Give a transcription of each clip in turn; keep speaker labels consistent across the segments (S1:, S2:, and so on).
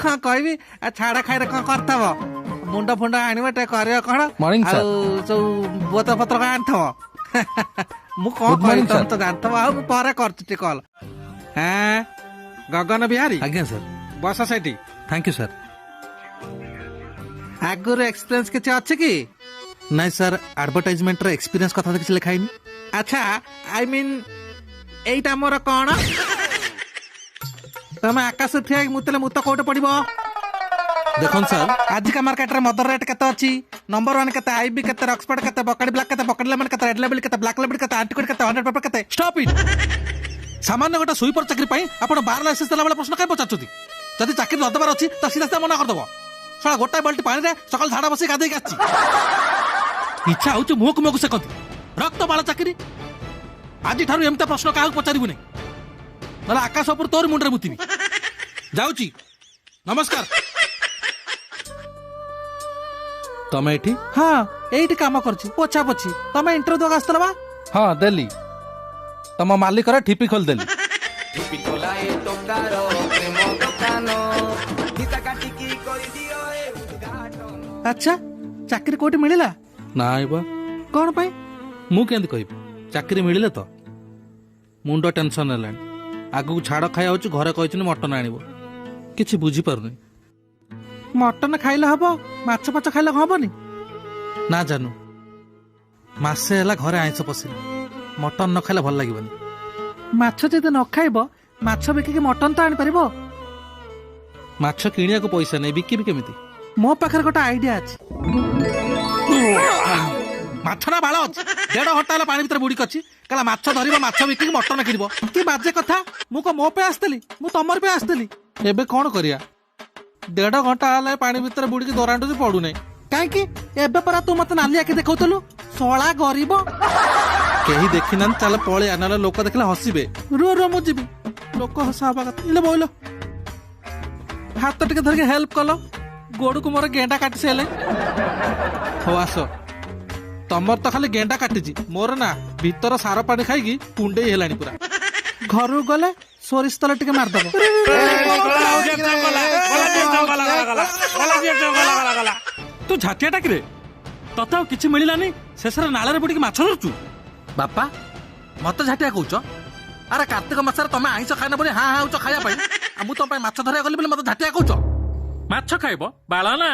S1: कौन कहबी छाड़ खाई कौन करथब मुंड फुंड आनबे कर कौन
S2: मॉर्निंग सर
S1: सब बोतल पत्र का आनथब मु कौन कहबी तुम तो जानथब आ पर करछ कॉल हाँ गगन बिहारी
S2: आज्ञा सर
S1: बस सेठी
S2: थैंक यू सर
S1: आगुर एक्सपीरियंस किसी अच्छे कि
S2: नाइ सर एडवर्टाइजमेंट रो एक्सपीरियंस कथा किसी लिखाइनी
S1: अच्छा आई मीन एटा मोर कौन तमे आकाश ठिया मुतले मुत कोटे पड़िबो
S2: देखन सर
S1: आज का मार्केट रे मदर रेट केते अछि नंबर 1 केते आईबी केते ऑक्सफोर्ड केते बकड़ी ब्लैक केते बकड़ी लेमन केते रेड लेबल केते ब्लैक लेबल केते एंटीकोड केते 100 पेपर केते
S2: स्टॉप इट सामान्य गोटा सुईपर चाकरी पाई आपण 12 लाइसेंस देला वाला प्रश्न काय पचाचुती जदि चाकरी न दबार अछि त सीधा सीधा मना कर दबो साला गोटा बाल्टी पानी रे सकाल झाड़ा बसी गाधे आछि इच्छा होउ मुख मुख से कथि रक्त बाला चाकरी आज ठारू एमता प्रश्न काहू पचारिबु नै नला आकाश ऊपर तोर मुंडरे मुतिबी जाउची नमस्कार तमे एठी
S1: हाँ एठी काम करछि पोछा पोछि तमे इंटरव्यू दगा आस्तला बा
S2: हां देली तम मालिक रा ठिपी खोल देली
S3: ठिपी खोलाए टोकारो प्रेम दुकानो हिता काटी की कोई दियो ए उद्घाटन
S1: अच्छा चाकरी कोठी मिलिला
S2: नाइ बा
S1: कौन पाई
S2: मु केंद कहबी चाकरी मिलिले तो मुंड टेंशन हेलानी आगु छाड़ खाया होची घरे कहछन मटन आनिबो किछि बुझी पारुनी
S1: मटन खाइले हबो माछ पाछ खाइले हबोनी
S2: ना जानू मासे हैला घरे आइंस पसिला मटन न खाइले भल लागिबनी
S1: माछ जदि न खाइबो माछ बिकी के मटन तो आनि परिबो
S2: माछ किनिया को पैसा नै बिकिबी केमिति
S1: मो पाखर गोटा आइडिया अछि
S2: माछ ना बाळ अछि 1.5 घंटा हला पानी भीतर बुडी कछि कला माछ धरिबो माछ बिकी के मटन किनिबो
S1: की बाजे कथा मु को मो पे आस्तली मु तमर पे आस्तली
S2: एबे कोन करिया 1.5 घंटा हला पानी भीतर बुडी के दोरांडु पडु नै
S1: काहे की एबे परा तू मत नालिया के देखौतलु सोळा गरीब
S2: केही देखिनान चल पळे आनाला लोक देखले हसिबे
S1: रो रो मु जिबी लोक हसाबा कत इले बोइलो हाथ टिके धर के हेल्प कलो गोड़ को मोर गेंडा काटी सेले
S2: हो आसो तमर तो खाली गेंडा काटिची मोर ना भीतर सार पानी खाइकी कुंडे हेलानी पूरा
S1: घर गले सोरिष तले टिके मार दबो
S2: तू झाटिया टाकी रे तता किछि मिलिलानी शेषरे नाळे रे बुडी के माछ धरचू बापा मत झाटिया कहउछ अरे कार्तिक मासरे तमे आइंस खाइना बोली हां हां उच खाया पाई आ मु तो पाई माछ धरिया गली बोली मत झाटिया कहउछ
S4: माछ खाइबो बाळा ना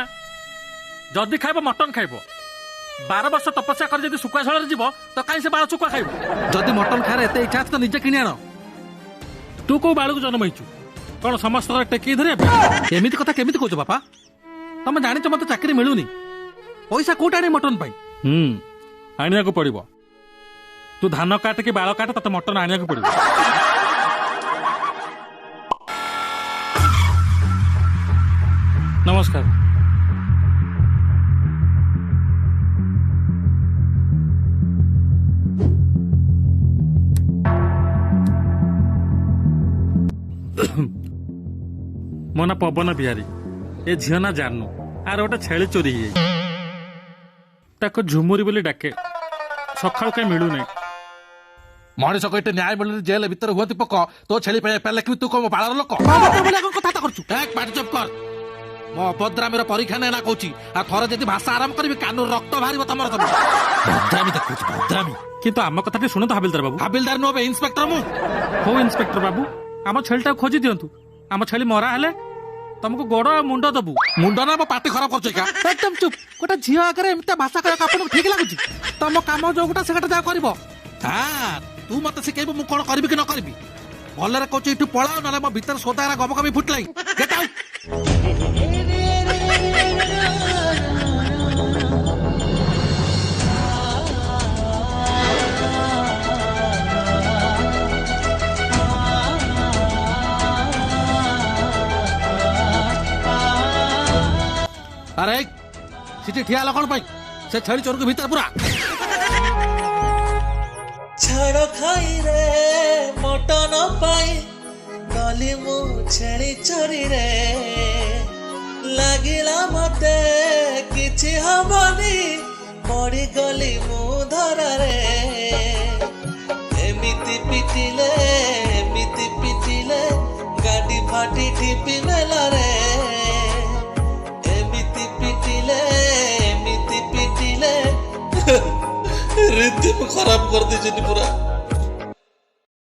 S4: जदी खाइबो मटन खाइबो 12 वर्ष तपस्या कर जदी सुकुआ झଳରେ जीवो तो काई से बाळ सुकुआ खाइबो
S2: जदी मटन खारे एते इच्छा तो निजे किनि आनो
S4: तू को बाळू जन्म हैचू कोन समस्त टेकी धरे
S2: एमिति कथा केमिति कहउछ बापा तमे जानिछ मते चाकरी मिलुनी पैसा कोटा आनी मटन पाई
S4: आनिया को पड़िबो तू धान काट के बाळ काट तते मटन आनिया को पड़िबो नमस्कार मो ना पवन बिहारी ए झियो ना जानू आर गोटे छेली चोरी ही ताको झुमुरी बोली डाके सकाळ कहीं मिलू नहीं
S2: मनीष कहते न्याय मिलने जेल भीतर हुआ पक तो छेली पे कि तू कम बाळर लोक
S1: कथा करछु
S2: एक पाटी चुप कर मो अभद्रामीर परीक्षा नै ना कहूची आ थरे जदी भाषा आराम करबी कानू रक्त बाहरिबो तमर सब भद्रामी देखुची भद्रामी
S4: किंतु आम कथा सुनो तो हाबिलदार बाबू
S2: हाबिलदार नो इंस्पेक्टर मु
S4: हो इंस्पेक्टर बाबू आम छेलीटा खोजी दियंतु आम छेली मरा हेले तुमको गोड़ मुंड दबु
S2: मुंड ना पार्टी खराब करछ का
S1: एकदम चुप गोटा झियो आगे एमता भाषा कहक आपन ठीक लागुची तम काम जो गोटा सेटा जा करबो
S2: हां तू मत सिखेबो मु कोन करबी कि न करबी भलरे कहछ इटू पळाओ नले म भीतर सोदारा गबकमी फुटलाई गेट आउट अरे सिटी ठिया लकण पाई से छेड़ी चोर के भीतर पूरा
S5: छड़ खाई रे मटन पाई गली मु छेड़ी चोरी रे लागिला मते किछि हबनी पड़ी गली मु धर रे एमिति पिटिले गाड़ी फाटी ठिपी नेला रे ଖରାପ କରିଦେଇଛନ୍ତି ପୁରା।